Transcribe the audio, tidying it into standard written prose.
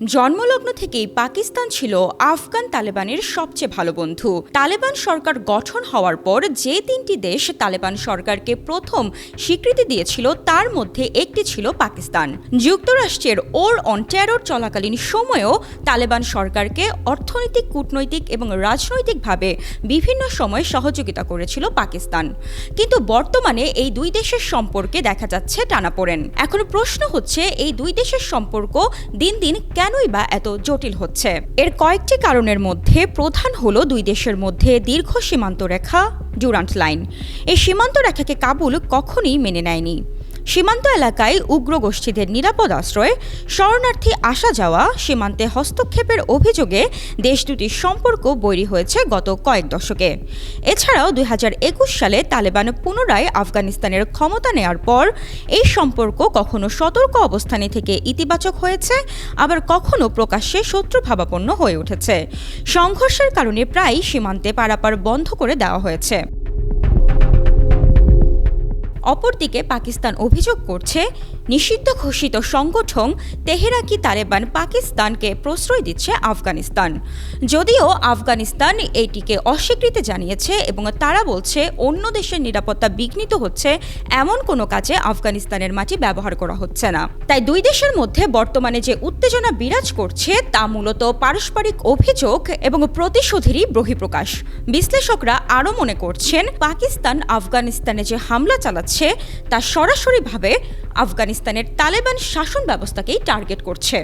জন্মলগ্ন থেকেই পাকিস্তান ছিল আফগান তালেবানের সবচেয়ে ভালো বন্ধু। তালেবান সরকার গঠন হওয়ার পর যে তিনটি দেশ তালেবান সরকারকে প্রথম স্বীকৃতি দিয়েছিল তার মধ্যে একটি ছিল পাকিস্তান। যুক্তরাষ্ট্রের ওর অন টেরর চলাকালীন সময়েও তালেবান সরকারকে অর্থনৈতিক, কূটনৈতিক এবং রাজনৈতিকভাবে বিভিন্ন সময় সহযোগিতা করেছিল পাকিস্তান। কিন্তু বর্তমানে এই দুই দেশের সম্পর্কে দেখা যাচ্ছে টানাপোড়েন। এখন প্রশ্ন হচ্ছে, এই দুই দেশের সম্পর্ক দিন দিন কেনই বা এত জটিল হচ্ছে? এর কয়েকটি কারণের মধ্যে প্রধান হলো দুই দেশের মধ্যে দীর্ঘ সীমান্ত রেখা, ডুরান্ট লাইন। এই সীমান্ত রেখাকে কাবুল কখনোই মেনে নেয়নি। সীমান্ত এলাকায় উগ্র গোষ্ঠীদের নিরাপদ আশ্রয়, শরণার্থী আসা যাওয়া, সীমান্তে হস্তক্ষেপের অভিযোগে দেশ দুটির সম্পর্ক বৈরী হয়েছে গত কয়েক দশকে। এছাড়াও 2021 সালে তালেবান পুনরায় আফগানিস্তানের ক্ষমতা নেয়ার পর এই সম্পর্ক কখনো সতর্ক অবস্থানে থেকে ইতিবাচক হয়েছে, আবার কখনো প্রকাশ্যে শত্রুভাবাপন্ন হয়ে উঠেছে। সংঘর্ষের কারণে প্রায়ই সীমান্তে পারাপার বন্ধ করে দেওয়া হয়েছে। অপরদিকে পাকিস্তান অভিযোগ করছে, নিষিদ্ধ ঘোষিত সংগঠন তেহরাকি তালেবান পাকিস্তানকে প্রশ্রয় দিচ্ছে আফগানিস্তান। যদিও আফগানিস্তান এটিকে অস্বীকৃতি জানিয়েছে এবং তারা বলছে অন্য দেশের নিরাপত্তা বিঘ্নিত হচ্ছে এমন কোনো কাজে আফগানিস্তানের মাটি ব্যবহার করা হচ্ছে না। তাই দুই দেশের মধ্যে বর্তমানে যে উত্তেজনা বিরাজ করছে তা মূলত পারস্পরিক অভিযোগ এবং প্রতিশোধেরই বহিঃপ্রকাশ। বিশ্লেষকরা আরও মনে করছেন, পাকিস্তান আফগানিস্তানে যে হামলা চালাচ্ছে তা সরাসরিভাবে আফগানিস্তানের তালেবান শাসন ব্যবস্থাকেই টার্গেট করছে।